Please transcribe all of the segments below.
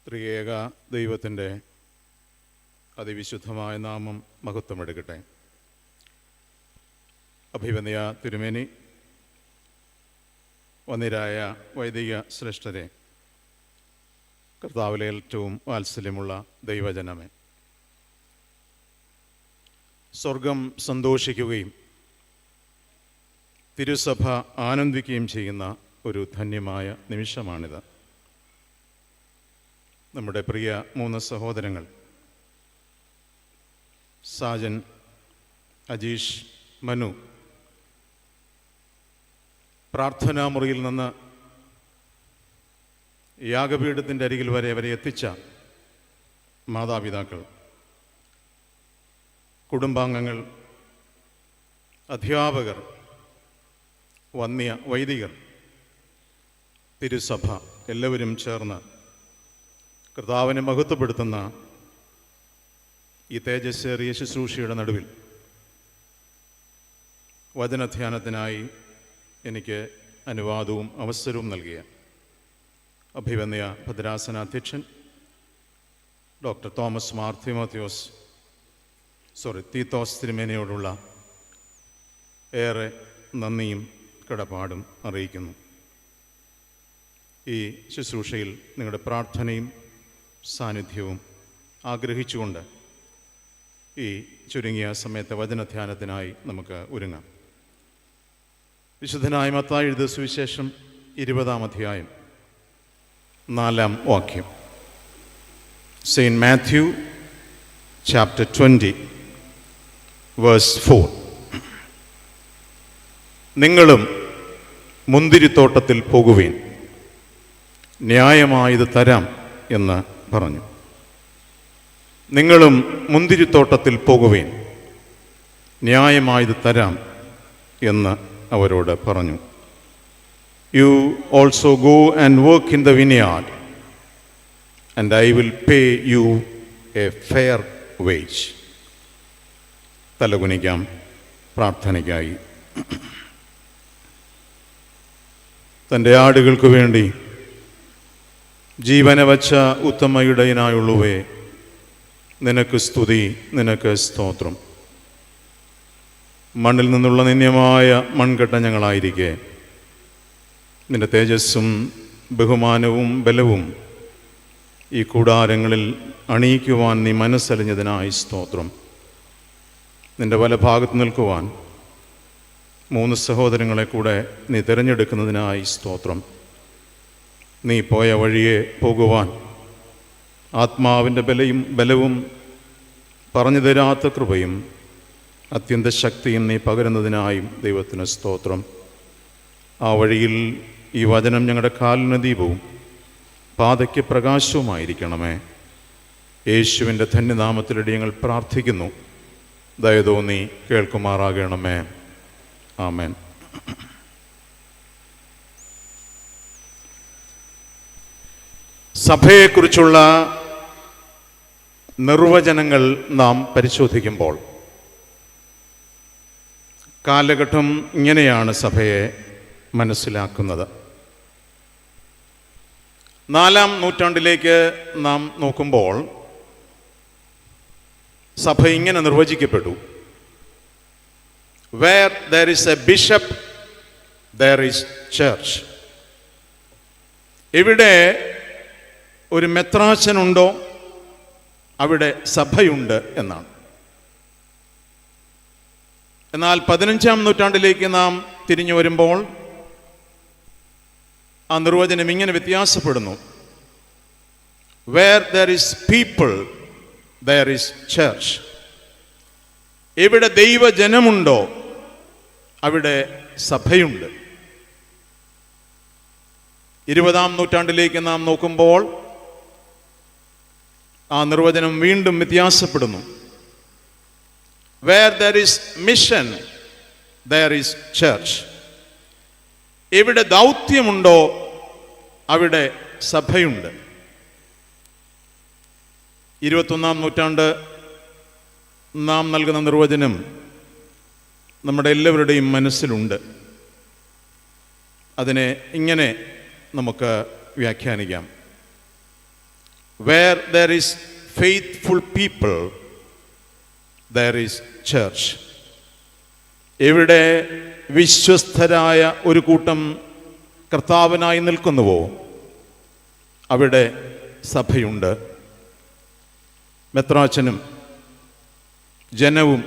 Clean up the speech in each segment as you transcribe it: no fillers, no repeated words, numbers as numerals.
ത്രിയേക ദൈവത്തിൻ്റെ അതിവിശുദ്ധമായ നാമം മഹത്വമെടുക്കട്ടെ. അഭിവന്യ തിരുമേനി, വന്നിരായ വൈദിക ശ്രേഷ്ഠരെ, കർത്താവിലെ ഏറ്റവും വാത്സല്യമുള്ള ദൈവജനമേ, സ്വർഗം സന്തോഷിക്കുകയും തിരുസഭ ആനന്ദിക്കുകയും ചെയ്യുന്ന ഒരു ധന്യമായ നിമിഷമാണിത്. നമ്മുടെ പ്രിയ 3 സഹോദരങ്ങൾ സാജൻ, അജീഷ്, മനു പ്രാർത്ഥനാമുറിയിൽ നിന്ന് യാഗപീഠത്തിൻ്റെ അരികിൽ വരെ അവരെ എത്തിച്ച മാതാപിതാക്കൾ, കുടുംബാംഗങ്ങൾ, അധ്യാപകർ, വന്യ വൈദികർ, തിരുസഭ എല്ലാവരും ചേർന്ന് കർത്താവിനെ മഹത്വപ്പെടുത്തുന്ന ഈ തേജസ്സേറിയ ശുശ്രൂഷയുടെ നടുവിൽ വചനധ്യാനത്തിനായി എനിക്ക് അനുവാദവും അവസരവും നൽകിയ അഭിവന്യ ഭദ്രാസനാധ്യക്ഷൻ ഡോക്ടർ തോമസ് മാർ തീത്തോസ് തിരുമേനയോടുള്ള ഏറെ നന്ദിയും കടപ്പാടും അറിയിക്കുന്നു. ഈ ശുശ്രൂഷയിൽ നിങ്ങളുടെ പ്രാർത്ഥനയും സാന്നിധ്യവും ആഗ്രഹിച്ചുകൊണ്ട് ഈ ചുരുങ്ങിയ സമയത്തെ വചനധ്യാനത്തിനായി നമുക്ക് ഒരുങ്ങാം. വിശുദ്ധനായ മത്തായി എഴുതിയ സുവിശേഷം 20-ാം അധ്യായം 4-ാം വാക്യം. Saint Matthew chapter 20 verse 4. നിങ്ങളും മുന്തിരിത്തോട്ടത്തിൽ പോകുവീൻ, ന്യായമായത് തരാം എന്ന് പറഞ്ഞു. നിങ്ങളും മുന്തിരിത്തോട്ടത്തിൽ പോകുവീൻ, ന്യായമായത് തരാം എന്ന് അവരോട് പറഞ്ഞു. You also go and work in the vineyard and I will pay you a fair wage. തലകുനിക്കാം പ്രാർത്ഥനയ്ക്കായി. തൻ്റെ ആടുകൾക്ക് വേണ്ടി ജീവനെ വച്ച ഉത്തമയുടയനായുള്ളവേ, നിനക്ക് സ്തുതി, നിനക്ക് സ്തോത്രം. മണ്ണിൽ നിന്നുള്ള നിന്ദ്യമായ മൺകട്ട ഞങ്ങളായിരിക്കെ നിന്റെ തേജസ്സും ബഹുമാനവും ബലവും ഈ കൂടാരങ്ങളിൽ അണിയിക്കുവാൻ നീ മനസ്സലിഞ്ഞതിനായി സ്തോത്രം. നിന്റെ വലഭാഗത്ത് നിൽക്കുവാൻ 3 സഹോദരങ്ങളെ കൂടെ നീ തിരഞ്ഞെടുക്കുന്നതിനായി സ്തോത്രം. നീ പോയ വഴിയെ പോകുവാൻ ആത്മാവിൻ്റെ ബലവും പറഞ്ഞു തരാത്ത കൃപയും അത്യന്ത ശക്തിയും നീ പകരുന്നതിനായും ദൈവത്തിന് സ്തോത്രം. ആ വഴിയിൽ ഈ വചനം ഞങ്ങളുടെ കാലിന് ദീപവും പാതയ്ക്ക് പ്രകാശവുമായിരിക്കണമേ. യേശുവിൻ്റെ ധന്യനാമത്തിലൂടെ ഞങ്ങൾ പ്രാർത്ഥിക്കുന്നു. ദയതോന്നി കേൾക്കുമാറാകണമേ. ആമേൻ. സഭയെക്കുറിച്ചുള്ള നിർവചനങ്ങൾ നാം പരിശോധിക്കുമ്പോൾ കാലഘട്ടം ഇങ്ങനെയാണ് സഭയെ മനസ്സിലാക്കുന്നത്. 4-ാം നൂറ്റാണ്ടിലേക്ക് നാം നോക്കുമ്പോൾ സഭ ഇങ്ങനെ നിർവചിക്കപ്പെട്ടു: Where there is a bishop, there is church. എവിടെ ഒരു മെത്രാച്ചനുണ്ടോ അവിടെ സഭയുണ്ട് എന്നാണ്. എന്നാൽ 15-ാം നൂറ്റാണ്ടിലേക്ക് നാം തിരിഞ്ഞു വരുമ്പോൾ ആ നിർവചനം ഇങ്ങനെ വ്യത്യാസപ്പെടുന്നു: Where there is people, there is church. എവിടെ ദൈവജനമുണ്ടോ അവിടെ സഭയുണ്ട്. 20-ാം നൂറ്റാണ്ടിലേക്ക് നാം നോക്കുമ്പോൾ ആ നിർവചനം വീണ്ടും വ്യത്യാസപ്പെടുന്നു: Where there is mission, there is church. എവിടെ ദൗത്യമുണ്ടോ അവിടെ സഭയുണ്ട്. 21-ാം നൂറ്റാണ്ട് നാം നൽകുന്ന നിർവചനം നമ്മുടെ എല്ലാവരുടെയും മനസ്സിലുണ്ട്. അതിനെ ഇങ്ങനെ നമുക്ക് വ്യാഖ്യാനിക്കാം: Where there is faithful people, there is church. എവിടെ വിശ്വസ്തരായ ഒരു കൂട്ടം കർത്താവിനായി നിൽക്കുന്നുവോ അവിടെ സഭയുണ്ട്. മെത്രാച്ചനും ജനവും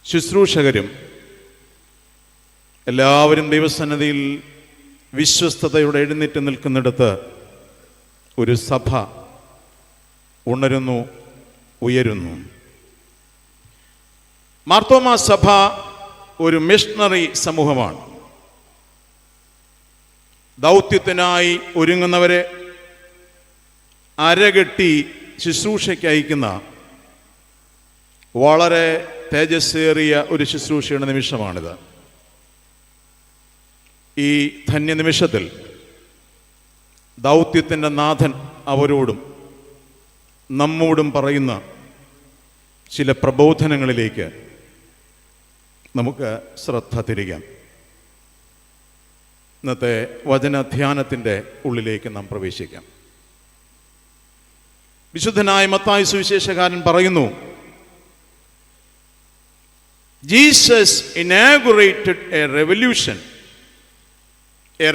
ശുശ്രൂഷകരും എല്ലാവരും ദൈവസന്നിധിയിൽ വിശ്വസ്തയോടെ എഴുന്നേറ്റ് നിൽക്കുന്നിടത്ത് ഒരു സഭ ഉണരുന്നു, ഉയരുന്നു. മാർത്തോമാ സഭ ഒരു മിഷണറി സമൂഹമാണ്. ദൗത്യത്തിനായി ഒരുങ്ങുന്നവരെ അരകെട്ടി ശുശ്രൂഷയ്ക്ക് അയക്കുന്ന വളരെ തേജസ്സേറിയ ഒരു ശുശ്രൂഷയുടെ നിമിഷമാണിത്. ഈ ധന്യനിമിഷത്തിൽ ദൗത്യത്തിൻ്റെ നാഥൻ അവരോടും നമ്മോടും പറയുന്ന ചില പ്രബോധനങ്ങളിലേക്ക് നമുക്ക് ശ്രദ്ധ തിരിക്കാം. ഇന്നത്തെ വചനധ്യാനത്തിൻ്റെ ഉള്ളിലേക്ക് നാം പ്രവേശിക്കാം. വിശുദ്ധനായ മത്തായി സുവിശേഷകാരൻ പറയുന്നു, Jesus inaugurated a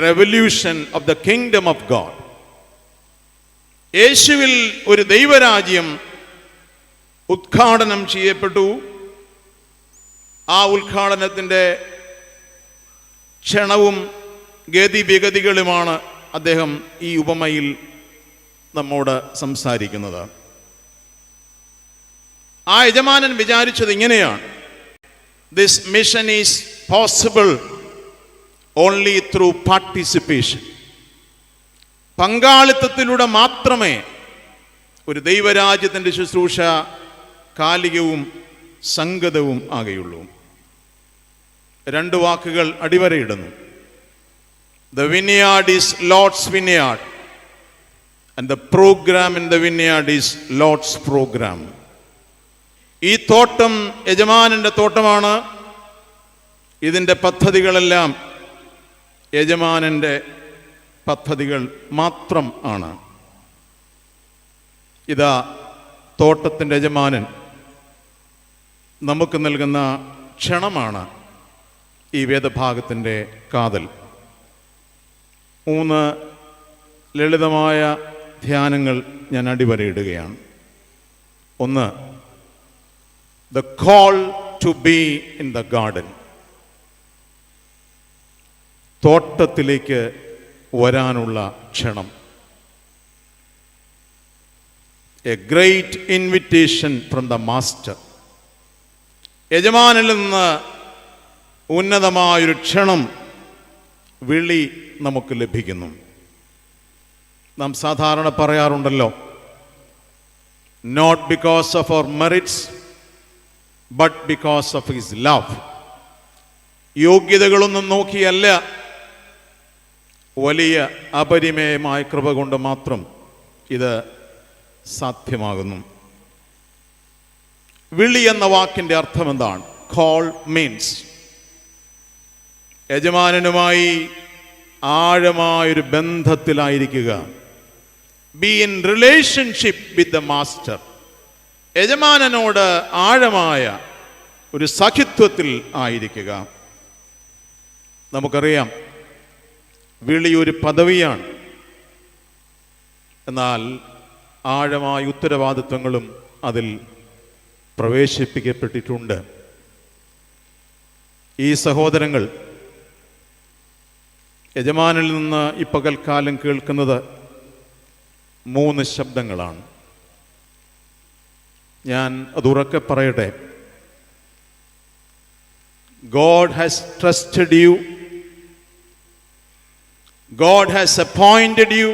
revolution of the kingdom of God. യേശുവിൽ ഒരു ദൈവരാജ്യം ഉദ്ഘാടനം ചെയ്യപ്പെട്ടു. ആ ഉദ്ഘാടനത്തിൻ്റെ ക്ഷണവും ഗതിവിഗതികളുമാണ് അദ്ദേഹം ഈ ഉപമയിൽ നമ്മോട് സംസാരിക്കുന്നത്. ആ യജമാനൻ വിചാരിച്ചത് ഇങ്ങനെയാണ്: this mission is possible only through participation. പങ്കാളിത്തത്തിലൂടെ മാത്രമേ ഒരു ദൈവരാജ്യത്തിൻ്റെ ശുശ്രൂഷ കാലികവും സംഗതവും ആകുകയുള്ളൂ. രണ്ട് വാക്കുകൾ അടിവരയിടുന്നു. The vineyard is Lord's vineyard and the program in the vineyard is Lord's program. ഈ തോട്ടം യജമാനൻ്റെ തോട്ടമാണ്. ഇതിൻ്റെ പദ്ധതികളെല്ലാം യജമാനൻ്റെ പദ്ധതികൾ മാത്രം ആണ്. ഇതാ തോട്ടത്തിൻ്റെ യജമാനൻ നമുക്ക് നൽകുന്ന ക്ഷണമാണ് ഈ വേദഭാഗത്തിൻ്റെ കാതൽ. 3 ലളിതമായ ധ്യാനങ്ങൾ ഞാൻ അടിവരയിടുകയാണ്. 1, the call to be in the garden. തോട്ടത്തിലേക്ക് വരാനുള്ള ക്ഷണം. A great invitation from the master. യജമാനിൽ നിന്ന് ഉന്നതമായൊരു ക്ഷണം, വിളി നമുക്ക് ലഭിക്കുന്നു. നാം സാധാരണ പറയാറുണ്ടല്ലോ, not because of our merits but because of his love. യോഗ്യതകളൊന്നും നോക്കിയല്ല, വലിയ അപരിമേയമായ കൃപ കൊണ്ട് മാത്രം ഇത് സാധ്യമാകുന്നു. വിളി എന്ന വാക്കിൻ്റെ അർത്ഥം എന്താണ്? കോൾ മീൻസ് യജമാനനുമായി ആഴമായൊരു ബന്ധത്തിലായിരിക്കുക. Be in relationship with the master. യജമാനനോട് ആഴമായ ഒരു സഖിത്വത്തിൽ ആയിരിക്കുക. നമുക്കറിയാം, വിളി ഒരു പദവിയാണ്. എന്നാൽ ആഴമായ ഉത്തരവാദിത്വങ്ങളും അതിൽ പ്രവേശിപ്പിക്കപ്പെട്ടിട്ടുണ്ട്. ഈ സഹോദരങ്ങൾ യജമാനിൽ നിന്ന് ഈ പകൽക്കാലം കേൾക്കുന്നത് 3 ശബ്ദങ്ങളാണ്. ഞാൻ അത് ഉറക്കെ പറയട്ടെ. God has trusted you. God has appointed you.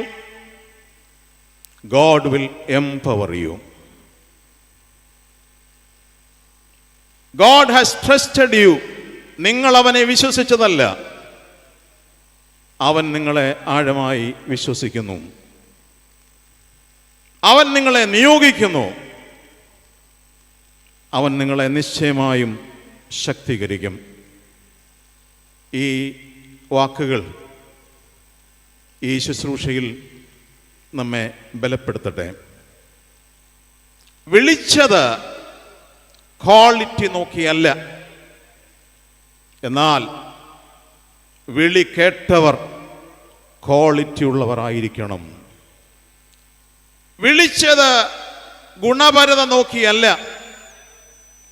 God will empower you. God has trusted you. നിങ്ങൾ അവനെ വിശ്വസിച്ചതല്ല, അവൻ നിങ്ങളെ ആഴമായി വിശ്വസിക്കുന്നു. അവൻ നിങ്ങളെ നിയോഗിക്കുന്നു. അവൻ നിങ്ങളെ നിശ്ചയമായും ശക്തീകരിക്കും. ഈ വാക്കുകൾ ഈ ശുശ്രൂഷയിൽ നമ്മെ ബലപ്പെടുത്തട്ടെ. വിളിച്ചത് ക്വാളിറ്റി നോക്കിയല്ല, എന്നാൽ വിളി കേട്ടവർ ക്വാളിറ്റി ഉള്ളവരായിരിക്കണം. വിളിച്ചത് ഗുണപരത നോക്കിയല്ല,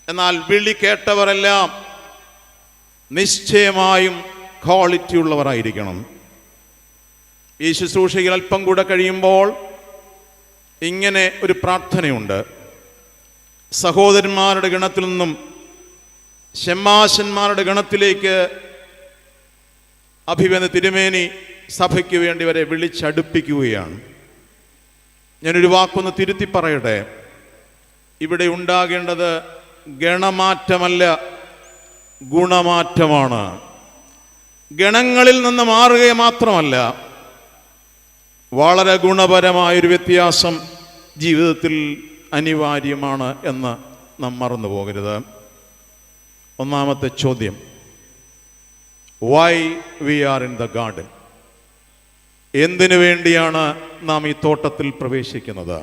എന്നാൽ വിളി കേട്ടവരെല്ലാം നിശ്ചയമായും ക്വാളിറ്റി ഉള്ളവരായിരിക്കണം. ഈ ശുശ്രൂഷയിൽ അല്പം കൂടെ കഴിയുമ്പോൾ ഇങ്ങനെ ഒരു പ്രാർത്ഥനയുണ്ട്. സഹോദരന്മാരുടെ ഗണത്തിൽ നിന്നും ശമ്മാശന്മാരുടെ ഗണത്തിലേക്ക് അഭിവന്ദ തിരുമേനി സഭയ്ക്ക് വേണ്ടി വരെ വിളിച്ചടുപ്പിക്കുകയാണ്. ഞാനൊരു വാക്കൊന്ന് തിരുത്തി പറയട്ടെ. ഇവിടെ ഉണ്ടാകേണ്ടത് ഗണമാറ്റമല്ല, ഗുണമാറ്റമാണ്. ഗണങ്ങളിൽ നിന്ന് മാറുക മാത്രമല്ല, വളരെ ഗുണപരമായൊരു വ്യത്യാസം ജീവിതത്തിൽ അനിവാര്യമാണ് എന്ന് നാം മറന്നു പോകരുത്. ഒന്നാമത്തെ ചോദ്യം, why we are in the garden? എന്തിനു വേണ്ടിയാണ് നാം ഈ തോട്ടത്തിൽ പ്രവേശിക്കുന്നത്?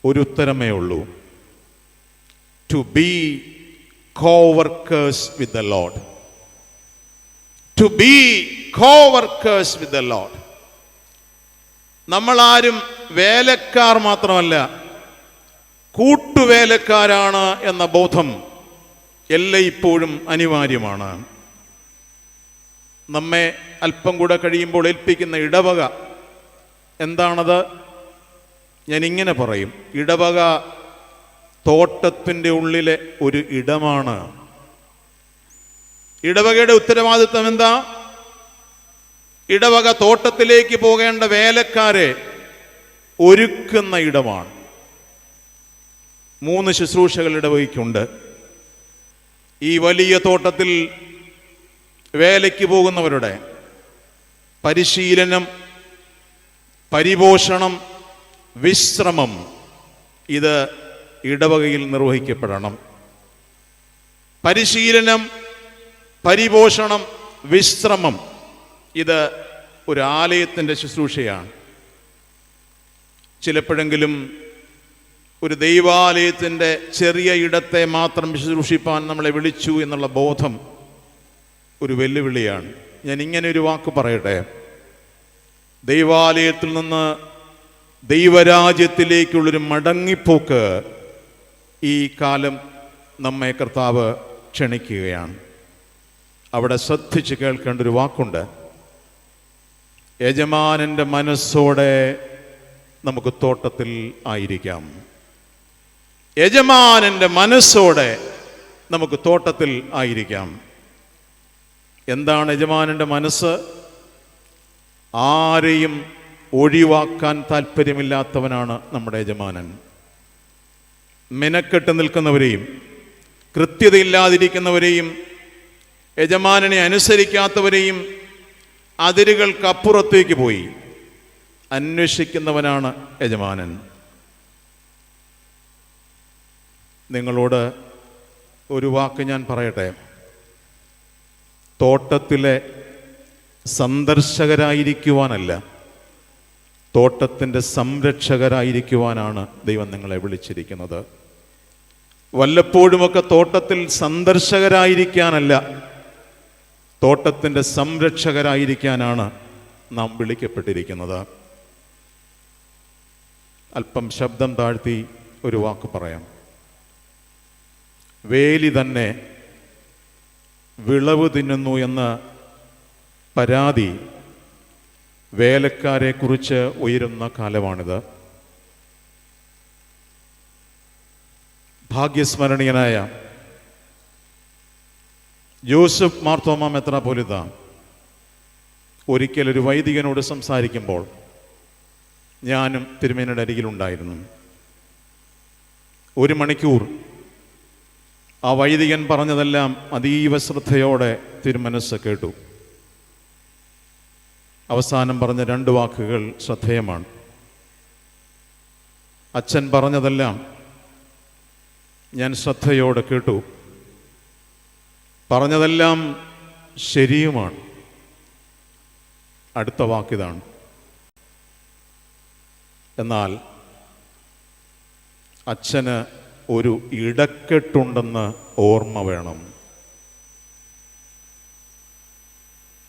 ഒരു ഉത്തരമേ ഉള്ളൂ, to be co-workers with the Lord. To be co-workers with the Lord. നമ്മളാരും വേലക്കാർ മാത്രമല്ല, കൂട്ടുവേലക്കാരാണ് എന്ന ബോധം എല്ലായ്പ്പോഴും അനിവാര്യമാണ്. നമ്മെ അല്പം കൂടെ കഴിയുമ്പോൾ ഏൽപ്പിക്കുന്ന ഇടവക എന്താണത്? ഞാൻ ഇങ്ങനെ പറയും, ഇടവക തോട്ടത്തിൻ്റെ ഉള്ളിലെ ഒരു ഇടമാണ്. ഇടവകയുടെ ഉത്തരവാദിത്വം എന്താ? ഇടവക തോട്ടത്തിലേക്ക് പോകേണ്ട വേലക്കാരെ ഒരുക്കുന്ന ഇടമാണ്. 3 ശുശ്രൂഷകൾ ഇടവകയ്ക്കുണ്ട്. ഈ വലിയ തോട്ടത്തിൽ വേലയ്ക്ക് പോകുന്നവരുടെ പരിശീലനം, പരിപോഷണം, വിശ്രമം, ഇത് ഇടവകയിൽ നിർവഹിക്കപ്പെടണം. പരിശീലനം, പരിപോഷണം, വിശ്രമം, ഇത് ഒരു ആലയത്തിൻ്റെ ശുശ്രൂഷയാണ്. ചിലപ്പോഴെങ്കിലും ഒരു ദൈവാലയത്തിൻ്റെ ചെറിയ ഇടത്തെ മാത്രം ശുശ്രൂഷിപ്പാൻ നമ്മളെ വിളിച്ചു എന്നുള്ള ബോധം ഒരു വെല്ലുവിളിയാണ്. ഞാൻ ഇങ്ങനെ ഒരു വാക്ക് പറയട്ടെ, ദൈവാലയത്തിൽ നിന്ന് ദൈവരാജ്യത്തിലേക്കുള്ളൊരു മടങ്ങിപ്പോക്ക് ഈ കാലം നമ്മെ കർത്താവ് ക്ഷണിക്കുകയാണ്. അവിടെ ശ്രദ്ധിച്ച് കേൾക്കേണ്ട ഒരു വാക്കുണ്ട്, യജമാനൻ്റെ മനസ്സോടെ നമുക്ക് തോട്ടത്തിൽ ആയിരിക്കാം. യജമാനൻ്റെ മനസ്സോടെ നമുക്ക് തോട്ടത്തിൽ ആയിരിക്കാം. എന്താണ് യജമാനൻ്റെ മനസ്സ്? ആരെയും ഒഴിവാക്കാൻ താല്പര്യമില്ലാത്തവനാണ് നമ്മുടെ യജമാനൻ. മെനക്കെട്ട് നിൽക്കുന്നവരെയും കൃത്യതയില്ലാതിരിക്കുന്നവരെയും യജമാനനെ അനുസരിക്കാത്തവരെയും അതിരുകൾക്കപ്പുറത്തേക്ക് പോയി അന്വേഷിക്കുന്നവനാണ് യജമാനൻ. നിങ്ങളോട് ഒരു വാക്ക് ഞാൻ പറയട്ടെ, തോട്ടത്തിലെ സന്ദർശകരായിരിക്കുവാനല്ല, തോട്ടത്തിൻ്റെ സംരക്ഷകരായിരിക്കുവാനാണ് ദൈവം നിങ്ങളെ വിളിച്ചിരിക്കുന്നത്. വല്ലപ്പോഴുമൊക്കെ തോട്ടത്തിൽ സന്ദർശകരായിരിക്കാനല്ല, തോട്ടത്തിൻ്റെ സംരക്ഷകരായിരിക്കാനാണ് നാം വിളിക്കപ്പെട്ടിരിക്കുന്നത്. അല്പം ശബ്ദം താഴ്ത്തി ഒരു വാക്ക് പറയാം. വേലി തന്നെ വിളവ് തിന്നുന്നു എന്ന പരാതി വേലക്കാരെ കുറിച്ച് ഉയരുന്ന കാലമാണിത്. ഭാഗ്യസ്മരണീയനായ ജോസഫ് മാർത്തോമ മെത്രാപ്പോലീത്ത ഒരിക്കൽ ഒരു വൈദികനോട് സംസാരിക്കുമ്പോൾ ഞാനും തിരുമേനിയുടെ അരികിലുണ്ടായിരുന്നു. 1 മണിക്കൂർ ആ വൈദികൻ പറഞ്ഞതെല്ലാം അതീവ ശ്രദ്ധയോടെ തിരുമനസ്സ് കേട്ടു. അവസാനം പറഞ്ഞ 2 വാക്കുകൾ ശ്രദ്ധേയമാണ്. അച്ഛൻ പറഞ്ഞതെല്ലാം ഞാൻ ശ്രദ്ധയോടെ കേട്ടു, പറഞ്ഞതെല്ലാം ശരിയുമാണ്. അടുത്ത വാക്കിതാണ്. എന്നാൽ അച്ഛന് ഒരു ഇടക്കെട്ടുണ്ടെന്ന് ഓർമ്മ വേണം.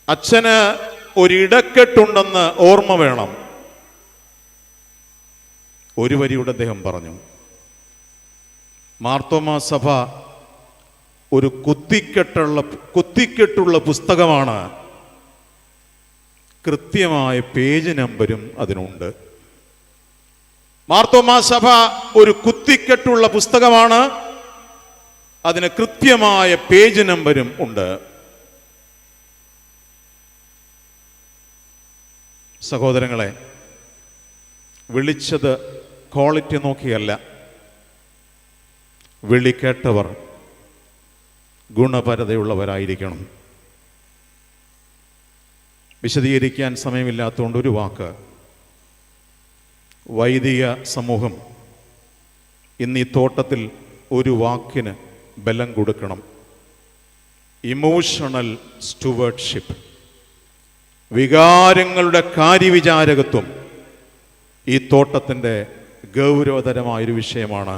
അച്ഛന് ഒരിടക്കെട്ടുണ്ടെന്ന് ഓർമ്മ വേണം. ഒരു വരിയുടെ അദ്ദേഹം പറഞ്ഞു, മാർത്തോമാ സഭ ഒരു കുത്തിക്കെട്ടുള്ള പുസ്തകമാണ്. കൃത്യമായ പേജ് നമ്പരും അതിനുണ്ട്. മാർത്തോമാ സഭ ഒരു കുത്തിക്കെട്ടുള്ള പുസ്തകമാണ്. അതിന് കൃത്യമായ പേജ് നമ്പരും ഉണ്ട്. സഹോദരങ്ങളെ, വിളിച്ചത് ക്വാളിറ്റി നോക്കിയല്ല, വിളി കേട്ടവർ ഗുണപരതയുള്ളവരായിരിക്കണം. വിശദീകരിക്കാൻ സമയമില്ലാത്തതുകൊണ്ട് ഒരു വാക്ക്. വൈദിക സമൂഹം ഇന്ന് ഈ തോട്ടത്തിൽ ഒരു വാക്കിന് ബലം കൊടുക്കണം. Emotional stewardship. വികാരങ്ങളുടെ കാര്യവിചാരകത്വം ഈ തോട്ടത്തിൻ്റെ ഗൗരവതരമായൊരു വിഷയമാണ്.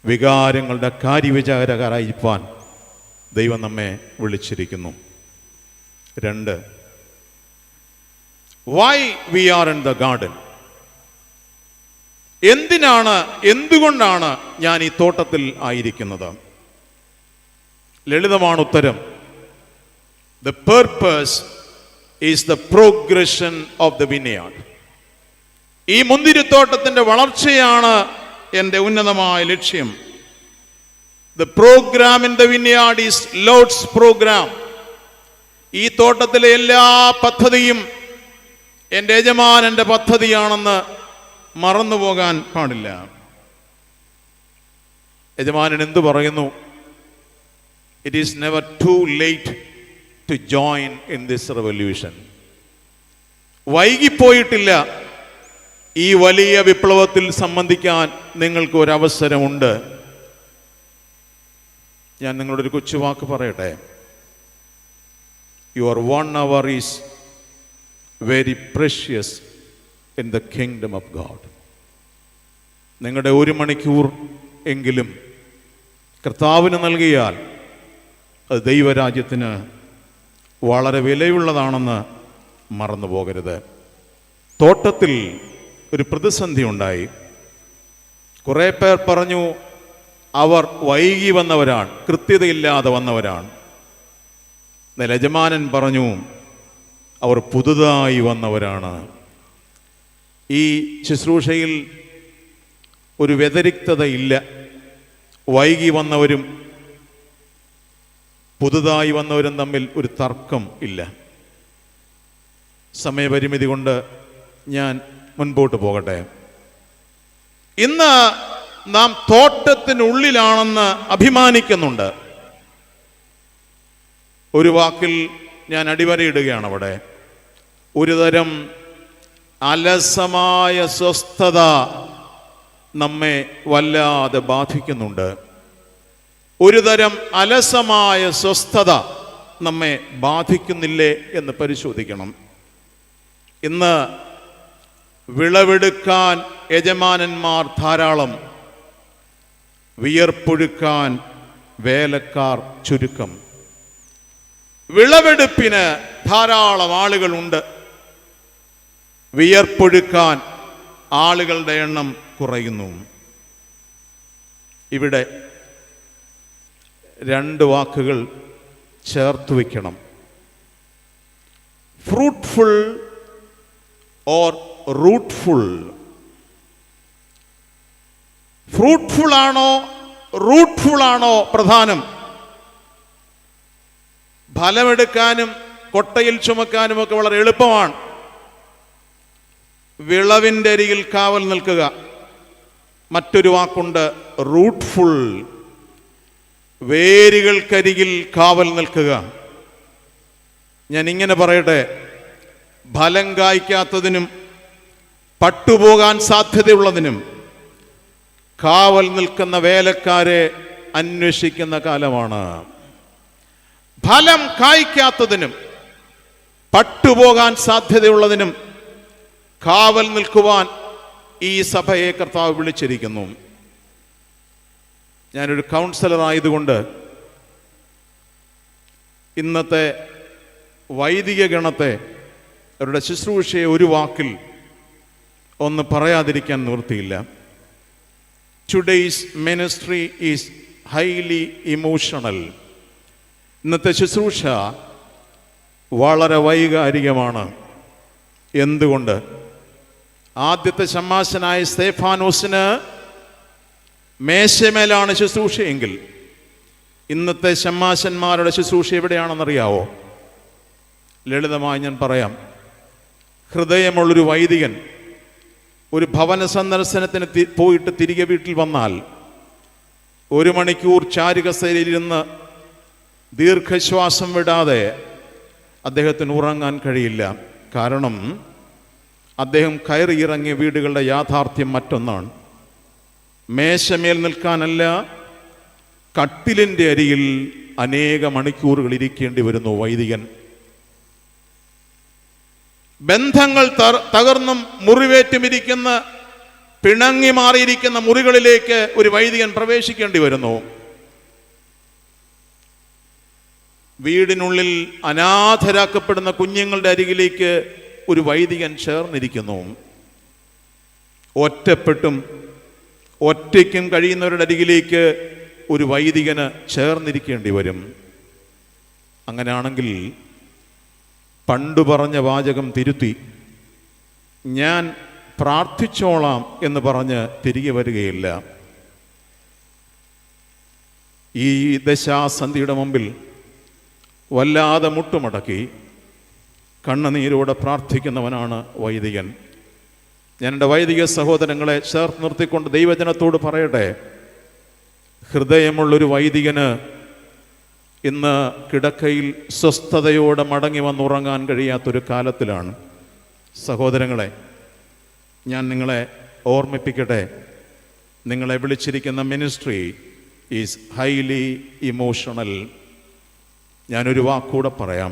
വികാരങ്ങളുടെ കാര്യവിചാരകരായിരിക്കാൻ ദൈവം നമ്മെ വിളിച്ചിരിക്കുന്നു. 2, why we are in the garden. എന്തുകൊണ്ടാണ് ഞാൻ ഈ തോട്ടത്തിൽ ആയിരിക്കുന്നത്? ലളിതമാണ് ഉത്തരം. The purpose is the progression of the vineyard. ഈ മുന്തിരിത്തോട്ടത്തിന്റെ വളർച്ചയാണ് എൻ്റെ ഉന്നതമായ ലക്ഷ്യം. The programme in the vineyard is Lord's programme. ഈ തോട്ടത്തിലെ എല്ലാ പദ്ധതിയും എൻ്റെ യജമാനന്റെ പദ്ധതിയാണെന്ന് മറന്നുപോകാൻ പാടില്ല. യജമാനൻ എന്തു പറയുന്നു? It is never too late to join in this revolution. വൈകിപ്പോയിട്ടില്ല. ഈ വലിയ വിപ്ലവത്തിൽ സംബന്ധിക്കാൻ നിങ്ങൾക്ക് ഒരവസരമുണ്ട്. ഞാൻ നിങ്ങളോടൊരു കൊച്ചുവാക്ക് പറയട്ടെ. Your 1 hour is very precious in the kingdom of God. നിങ്ങളുടെ 1 മണിക്കൂർ എങ്കിലും കർത്താവിന് നൽകിയാൽ അത് ദൈവരാജ്യത്തിന് വളരെ വിലയുള്ളതാണെന്ന് മറന്നു പോകരുത്. തോട്ടത്തിൽ ഒരു പ്രതിസന്ധി ഉണ്ടായി. കുറേ പേർ പറഞ്ഞു അവർ വൈകി വന്നവരാണ്, കൃത്യതയില്ലാതെ വന്നവരാണ്. എന്നാൽ യജമാനൻ പറഞ്ഞു അവർ പുതുതായി വന്നവരാണ്. ഈ ശുശ്രൂഷയിൽ ഒരു വ്യതിരിക്തതയില്ല. വൈകി വന്നവരും പുതുതായി വന്നവരും തമ്മിൽ ഒരു തർക്കം ഇല്ല. സമയപരിമിതി കൊണ്ട് ഞാൻ മുൻപോട്ട് പോകട്ടെ. ഇന്ന് നാം തോട്ടത്തിനുള്ളിലാണെന്ന് അഭിമാനിക്കുന്നുണ്ട്. ഒരു വാക്കിൽ ഞാൻ അടിവരയിടുകയാണ് അവിടെ. ഒരുതരം അലസമായ സ്വസ്ഥത നമ്മെ വല്ലാതെ ബാധിക്കുന്നുണ്ട്. ഒരുതരം അലസമായ സ്വസ്ഥത നമ്മെ ബാധിക്കുന്നില്ലേ എന്ന് പരിശോധിക്കണം. ഇന്ന് വിളവെടുക്കാൻ യജമാനന്മാർ ധാരാളം, വിയർപ്പൊഴുക്കാൻ വേലക്കാർ ചുരുക്കം. വിളവെടുപ്പിന് ധാരാളം ആളുകളുണ്ട്, വിയർപ്പൊഴുക്കാൻ ആളുകളുടെ എണ്ണം കുറയുന്നു. ഇവിടെ 2 വാക്കുകൾ ചേർത്ത് വയ്ക്കണം. Fruitful or റൂട്ട്ഫുൾ. ഫ്രൂട്ട്ഫുൾ ആണോ റൂട്ട്ഫുൾ ആണോ പ്രധാനം? ഫലമെടുക്കാനും കൊട്ടയിൽ ചുമക്കാനും ഒക്കെ വളരെ എളുപ്പമാണ്. വിളവിൻ്റെ അരികിൽ കാവൽ നിൽക്കുക. മറ്റൊരു വാക്കുണ്ട് റൂട്ട്ഫുൾ. വേരുകൾക്കരികിൽ കാവൽ നിൽക്കുക. ഞാൻ ഇങ്ങനെ പറയട്ടെ, ഫലം കായ്ക്കാത്തതിനും പട്ടുപോകാൻ സാധ്യതയുള്ളതിനും കാവൽ നിൽക്കുന്ന വേലക്കാരെ അന്വേഷിക്കുന്ന കാലമാണ്. ഫലം കായ്ക്കാത്തതിനും പട്ടുപോകാൻ സാധ്യതയുള്ളതിനും കാവൽ നിൽക്കുവാൻ ഈ സഭയെ കർത്താവ് വിളിച്ചിരിക്കുന്നു. ഞാനൊരു കൗൺസിലർ ആയതുകൊണ്ട് ഇന്നത്തെ വൈദിക ഗണത്തെ അവരുടെ ശുശ്രൂഷയെ ഒരു വാക്കിൽ ഒന്ന് പറയാതിരിക്കാൻ നിവൃത്തിയില്ല. Today's ministry is highly emotional. ഇന്നത്തെ ശുശ്രൂഷ വളരെ വൈകാരികമാണ്. എന്തുകൊണ്ട്? ആദ്യത്തെ ശമ്മാശനായ സ്തേഫാനോസിന് മേശമേലാണ് ശുശ്രൂഷയെങ്കിൽ ഇന്നത്തെ ശമ്മാശന്മാരുടെ ശുശ്രൂഷ എവിടെയാണെന്നറിയാവോ? ലളിതമായി ഞാൻ പറയാം. ഹൃദയമുള്ളൊരു വൈദികൻ ഒരു ഭവന സന്ദർശനത്തിന് പോയിട്ട് തിരികെ വീട്ടിൽ വന്നാൽ 1 മണിക്കൂർ ചാരുകസേരയിലിരുന്ന് ദീർഘശ്വാസം വിടാതെ അദ്ദേഹത്തിന് ഉറങ്ങാൻ കഴിയില്ല. കാരണം അദ്ദേഹം കയറിയിറങ്ങിയ വീടുകളുടെ യാഥാർത്ഥ്യം മറ്റൊന്നാണ്. മേശമേൽ നിൽക്കാനല്ല, കട്ടിലിൻ്റെ അരിയിൽ അനേക മണിക്കൂറുകൾ ഇരിക്കേണ്ടി വരുന്നു വൈദികൻ. ബന്ധങ്ങൾ തകർന്നും മുറിവേറ്റുമിരിക്കുന്ന, പിണങ്ങി മാറിയിരിക്കുന്ന മുറികളിലേക്ക് ഒരു വൈദികൻ പ്രവേശിക്കേണ്ടി വരുന്നു. വീടിനുള്ളിൽ അനാഥരാക്കപ്പെടുന്ന കുഞ്ഞുങ്ങളുടെ അരികിലേക്ക് ഒരു വൈദികൻ ചേർന്നിരിക്കുന്നു. ഒറ്റയ്ക്കും കഴിയുന്നവരുടെ അരികിലേക്ക് ഒരു വൈദികന് ചേർന്നിരിക്കേണ്ടി വരും. അങ്ങനെയാണെങ്കിൽ പണ്ടു പറഞ്ഞ വാചകം തിരുത്തി ഞാൻ പ്രാർത്ഥിച്ചോളാം എന്ന് പറഞ്ഞ് തിരികെ വരികയില്ല. ഈ ദശാസന്ധിയുടെ മുമ്പിൽ വല്ലാതെ മുട്ടുമടക്കി കണ്ണുനീരോടെ പ്രാർത്ഥിക്കുന്നവനാണ് വൈദികൻ. ഞാൻ എൻ്റെ വൈദിക സഹോദരങ്ങളെ ചേർത്ത് നിർത്തിക്കൊണ്ട് ദൈവജനത്തോട് പറയട്ടെ, ഹൃദയമുള്ളൊരു വൈദികന് ഇന്ന് കിടക്കയിൽ സ്വസ്ഥതയോടെ മടങ്ങി വന്നുറങ്ങാൻ കഴിയാത്തൊരു കാലത്തിലാണ്. സഹോദരങ്ങളെ, ഞാൻ നിങ്ങളെ ഓർമ്മിപ്പിക്കട്ടെ, നിങ്ങളെ വിളിച്ചിരിക്കുന്ന മിനിസ്ട്രി ഈസ് ഹൈലി ഇമോഷണൽ. ഞാനൊരു വാക്കൂടെ പറയാം.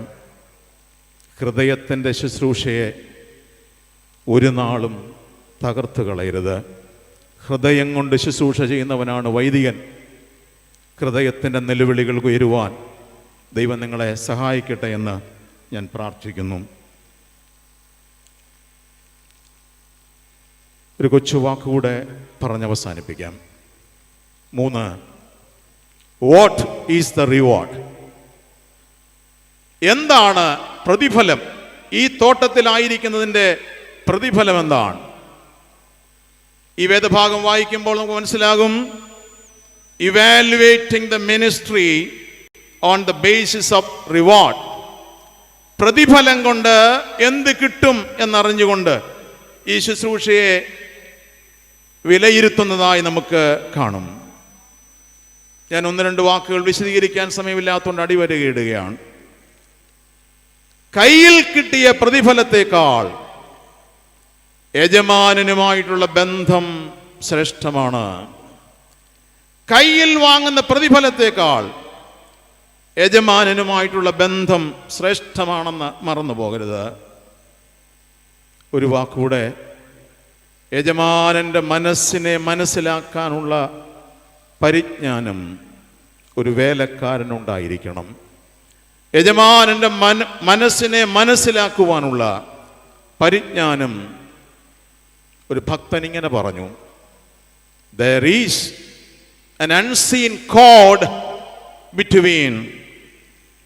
ഹൃദയത്തിൻ്റെ ശുശ്രൂഷയെ ഒരു നാളും തകർത്ത് കളയരുത്. ഹൃദയം കൊണ്ട് ശുശ്രൂഷ ചെയ്യുന്നവനാണ് വൈദികൻ. ഹൃദയത്തിൻ്റെ നിലവിളികൾ ഉയരുവാൻ ദൈവം നിങ്ങളെ സഹായിക്കട്ടെ എന്ന് ഞാൻ പ്രാർത്ഥിക്കുന്നു. ഒരു കൊച്ചു വാക്കുകൂടെ പറഞ്ഞവസാനിപ്പിക്കാം. 3. What is the reward? എന്താണ് പ്രതിഫലം? ഈ തോട്ടത്തിലായിരിക്കുന്നതിൻ്റെ പ്രതിഫലം എന്താണ്? ഈ വേദഭാഗം വായിക്കുമ്പോൾ നമുക്ക് മനസ്സിലാകും. Evaluating the ministry on the basis of reward. പ്രതിഫലം കൊണ്ട് എന്ത് കിട്ടും എന്നറിഞ്ഞുകൊണ്ട് ഈ ശുശ്രൂഷയെ വിലയിരുത്തുന്നതായി നമുക്ക് കാണും. ഞാൻ 1-2 വാക്കുകൾ വിശദീകരിക്കാൻ സമയമില്ലാത്തതുകൊണ്ട് അടിവരയിടുകയാണ്. കയ്യിൽ കിട്ടിയ പ്രതിഫലത്തേക്കാൾ യജമാനനുമായിട്ടുള്ള ബന്ധം ശ്രേഷ്ഠമാണ്. കയ്യിൽ വാങ്ങുന്ന പ്രതിഫലത്തേക്കാൾ യജമാനനുമായിട്ടുള്ള ബന്ധം ശ്രേഷ്ഠമാണെന്ന് മറന്നു പോകരുത്. ഒരു വാക്കുകൂടെ, യജമാനൻ്റെ മനസ്സിനെ മനസ്സിലാക്കാനുള്ള പരിജ്ഞാനം ഒരു വേലക്കാരനുണ്ടായിരിക്കണം. യജമാനൻ്റെ മനസ്സിനെ മനസ്സിലാക്കുവാനുള്ള പരിജ്ഞാനം ഒരു ഭക്തൻ ഇങ്ങനെ പറഞ്ഞു, there is an unseen cord between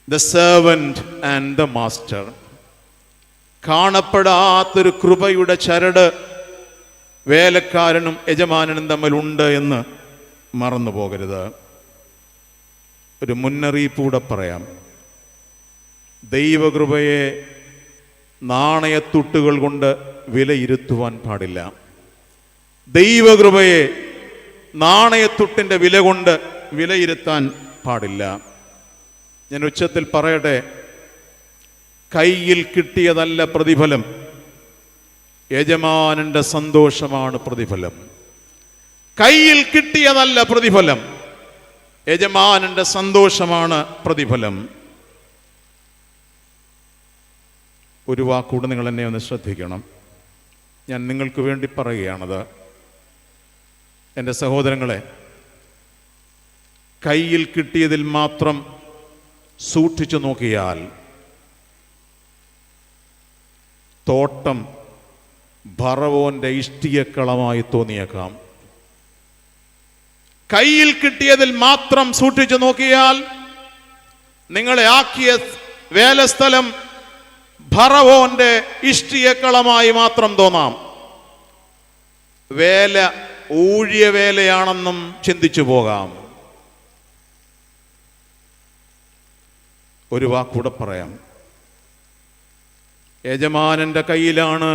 the servant and the master. കാണപ്പെടാത്തൊരു കൃപയുടെ ചരട് വേലക്കാരനും യജമാനനും തമ്മിലുണ്ട് എന്ന് മറന്നു പോകരുത്. ഒരു മുന്നറിയിപ്പൂടെ പറയാം. ദൈവകൃപയെ നാണയത്തുട്ടുകൾ കൊണ്ട് വിലയിരുത്തുവാൻ പാടില്ല. ദൈവകൃപയെ നാണയത്തുട്ടിൻ്റെ വില കൊണ്ട് വിലയിരുത്താൻ പാടില്ല. ഞാൻ ഉച്ചത്തിൽ പറയട്ടെ, കയ്യിൽ കിട്ടിയതല്ല പ്രതിഫലം, യജമാനന്റെ സന്തോഷമാണ് പ്രതിഫലം. കയ്യിൽ കിട്ടിയതല്ല പ്രതിഫലം, യജമാനന്റെ സന്തോഷമാണ് പ്രതിഫലം. ഒരു വാക്കൂടെ നിങ്ങൾ എന്നെ ഒന്ന് ശ്രദ്ധിക്കണം. ഞാൻ നിങ്ങൾക്ക് വേണ്ടി പറയുകയാണത്. എൻ്റെ സഹോദരങ്ങളെ, കയ്യിൽ കിട്ടിയതിൽ മാത്രം സൂക്ഷിച്ചു നോക്കിയാൽ തോട്ടം ഫറവോന്റെ ഇഷ്ടികക്കളമായി തോന്നിയേക്കാം. കയ്യിൽ കിട്ടിയതിൽ മാത്രം സൂക്ഷിച്ചു നോക്കിയാൽ നിങ്ങളെ ആക്കിയ വേലസ്ഥലം ഫറവോന്റെ ഇഷ്ടികക്കളമായി മാത്രം തോന്നാം. വേല ഊഴിയ വേലയാണെന്നും ചിന്തിച്ചു പോകാം. ഒരു വാക്കൂടെ പറയാം. യജമാനന്റെ കയ്യിലാണ്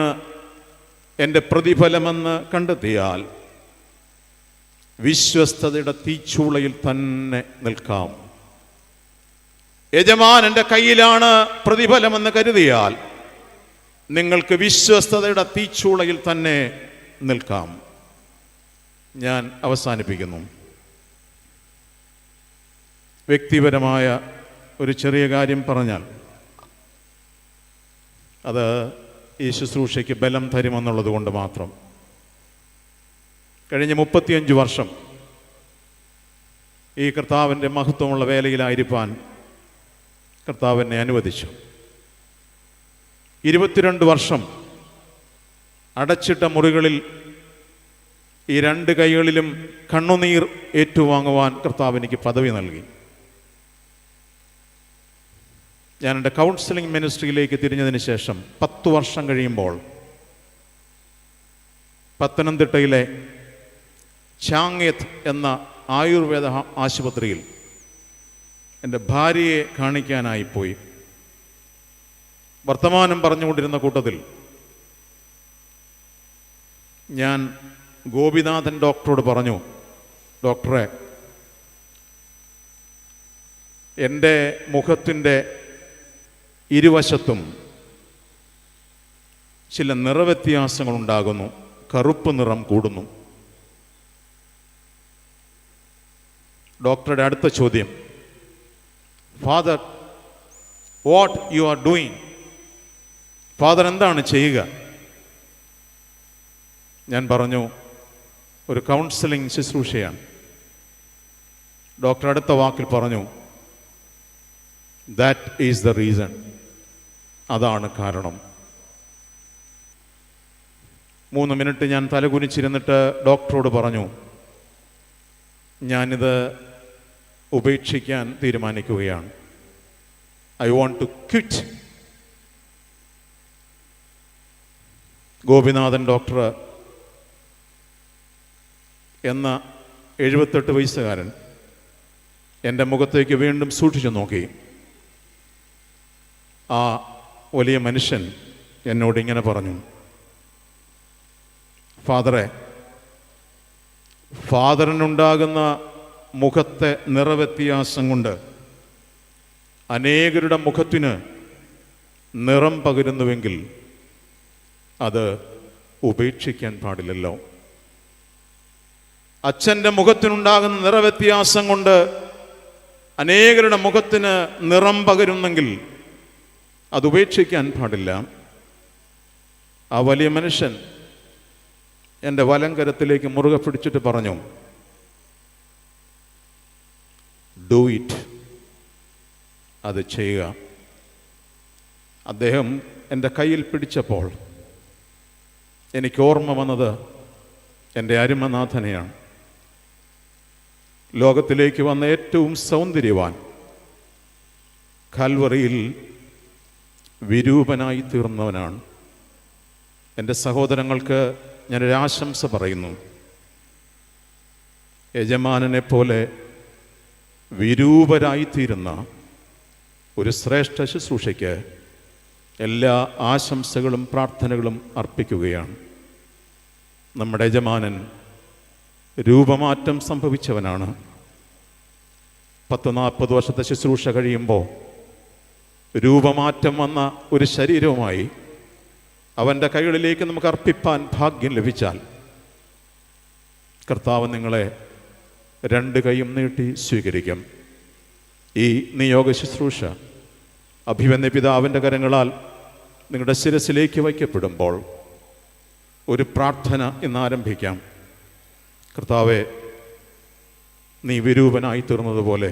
എൻ്റെ പ്രതിഫലമെന്ന് കണ്ടെത്തിയാൽ വിശ്വസ്തതയുടെ തീച്ചൂളയിൽ തന്നെ നിൽക്കാം. യജമാനന്റെ കയ്യിലാണ് പ്രതിഫലമെന്ന് കരുതിയാൽ നിങ്ങൾക്ക് വിശ്വസ്തതയുടെ തീച്ചൂളയിൽ തന്നെ നിൽക്കാം. ഞാൻ അവസാനിപ്പിക്കുന്നു. വ്യക്തിപരമായ ഒരു ചെറിയ കാര്യം പറഞ്ഞാൽ അത് ഈ ശുശ്രൂഷയ്ക്ക് ബലം തരുമെന്നുള്ളത് കൊണ്ട് മാത്രം. കഴിഞ്ഞ 35 വർഷം ഈ കർത്താവിൻ്റെ മഹത്വമുള്ള വേലയിലായിരിക്കാൻ കർത്താവ് എന്നെ അനുവദിച്ചു. 22 വർഷം അടച്ചിട്ട മുറികളിൽ ഈ 2 കൈകളിലും കണ്ണുനീർ ഏറ്റുവാങ്ങുവാൻ കർത്താവ് എനിക്ക് പദവി നൽകി. ഞാൻ എൻ്റെ കൗൺസിലിംഗ് മിനിസ്ട്രിയിലേക്ക് തിരിഞ്ഞതിന് ശേഷം 10 വർഷം കഴിയുമ്പോൾ പത്തനംതിട്ടയിലെ ചാങ്ങേത്ത് എന്ന ആയുർവേദ ആശുപത്രിയിൽ എൻ്റെ ഭാര്യയെ കാണിക്കാനായി പോയി. വർത്തമാനം പറഞ്ഞുകൊണ്ടിരുന്ന കൂട്ടത്തിൽ ഞാൻ ഗോപിനാഥൻ ഡോക്ടറോട് പറഞ്ഞു, ഡോക്ടറെ, എൻ്റെ മുഖത്തിൻ്റെ ഇരുവശത്തും ചില നിറവ്യത്യാസങ്ങളുണ്ടാകുന്നു, കറുപ്പ് നിറം കൂടുന്നു. ഡോക്ടറുടെ അടുത്ത ചോദ്യം, father, what you are doing? Father എന്താണ് ചെയ്യുക? ഞാൻ പറഞ്ഞു, ഒരു കൗൺസിലിംഗ് ശുശ്രൂഷയാണ്. ഡോക്ടർ അടുത്ത വാക്കിൽ പറഞ്ഞു, ദാറ്റ് ഈസ് ദ റീസൺ. അതാണ് കാരണം. 3 മിനിറ്റ് ഞാൻ തലകുനിച്ചിരുന്നിട്ട് ഡോക്ടറോട് പറഞ്ഞു, ഞാനിത് ഉപേക്ഷിക്കാൻ തീരുമാനിക്കുകയാണ്. I want to quit. Gopinathan doctor എന്ന 78 വയസ്സുകാരൻ എൻ്റെ മുഖത്തേക്ക് വീണ്ടും സൂക്ഷിച്ചു നോക്കി. ആ വലിയ മനുഷ്യൻ എന്നോട് ഇങ്ങനെ പറഞ്ഞു, ഫാദറെ, ഫാദറിനുണ്ടാകുന്ന മുഖത്തെ നിറവ്യത്യാസം കൊണ്ട് അനേകരുടെ മുഖത്തിന് നിറം പകരുന്നുവെങ്കിൽ അത് ഉപേക്ഷിക്കാൻ പാടില്ലല്ലോ. അച്ഛൻ്റെ മുഖത്തിനുണ്ടാകുന്ന നിറവ്യത്യാസം കൊണ്ട് അനേകരുടെ മുഖത്തിന് നിറം പകരുന്നെങ്കിൽ അത് ഉപേക്ഷിക്കാൻ പാടില്ല. ആ വലിയ മനുഷ്യൻ എൻ്റെ വലങ്കരത്തിലേക്ക് മുറുകെ പിടിച്ചിട്ട് പറഞ്ഞു, ഡു ഇറ്റ്. അത് ചെയ്യുക. അദ്ദേഹം എൻ്റെ കയ്യിൽ പിടിച്ചപ്പോൾ എനിക്ക് ഓർമ്മ വന്നത് എൻ്റെ അരുമനാഥനെയാണ്. ലോകത്തിലേക്ക് വന്ന ഏറ്റവും സൗന്ദര്യവാൻ കാൽവറിയിൽ വിരൂപനായി തീർന്നവനാണ്. എൻ്റെ സഹോദരങ്ങൾക്ക് ഞാനൊരു ആശംസ പറയുന്നു. യജമാനനെ പോലെ വിരൂപരായിത്തീരുന്ന ഒരു ശ്രേഷ്ഠ ശുശ്രൂഷയ്ക്ക് എല്ലാ ആശംസകളും പ്രാർത്ഥനകളും അർപ്പിക്കുകയാണ്. നമ്മുടെ യജമാനൻ രൂപമാറ്റം സംഭവിച്ചവനാണ്. 10-40 വർഷത്തെ ശുശ്രൂഷ കഴിയുമ്പോൾ രൂപമാറ്റം വന്ന ഒരു ശരീരവുമായി അവൻ്റെ കൈകളിലേക്ക് നമുക്ക് അർപ്പിപ്പാൻ ഭാഗ്യം ലഭിച്ചാൽ കർത്താവ് നിങ്ങളെ 2 കൈയും നീട്ടി സ്വീകരിക്കും. ഈ നിയോഗ ശുശ്രൂഷ അഭിവന്യ പിതാവിൻ്റെ കരങ്ങളാൽ നിങ്ങളുടെ ശിരസിലേക്ക് വയ്ക്കപ്പെടുമ്പോൾ ഒരു പ്രാർത്ഥന ഇന്ന് ആരംഭിക്കാം. കർത്താവേ, നീ വിരൂപനായി തീർന്നതുപോലെ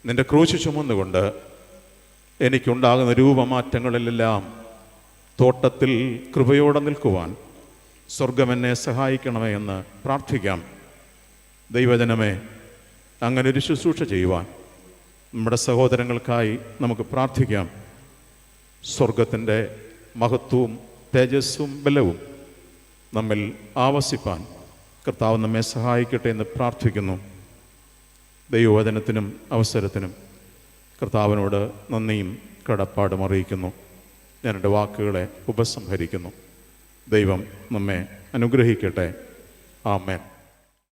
നിൻ്റെ ക്രൂശ് ചുമന്നുകൊണ്ട് എനിക്കുണ്ടാകുന്ന രൂപമാറ്റങ്ങളിലെല്ലാം തോട്ടത്തിൽ കൃപയോടെ നിൽക്കുവാൻ സ്വർഗം എന്നെ സഹായിക്കണമേ എന്ന് പ്രാർത്ഥിക്കാം. ദൈവജനമേ, അങ്ങനെ ഒരു ശുശ്രൂഷ ചെയ്യുവാൻ നമ്മുടെ സഹോദരങ്ങൾക്കായി നമുക്ക് പ്രാർത്ഥിക്കാം. സ്വർഗത്തിൻ്റെ മഹത്വവും തേജസ്സും ബലവും നമ്മിൽ ആവസിപ്പാൻ കർത്താവ് നമ്മെ സഹായിക്കട്ടെ എന്ന് പ്രാർത്ഥിക്കുന്നു. ദൈവവചനത്തിനും അവസരത്തിനും കർത്താവിനോട് നന്ദിയും കടപ്പാടും അറിയിക്കുന്നു. ഞാൻ എൻ്റെ വാക്കുകളെ ഉപസംഹരിക്കുന്നു. ദൈവം നമ്മെ അനുഗ്രഹിക്കട്ടെ. ആമേൻ.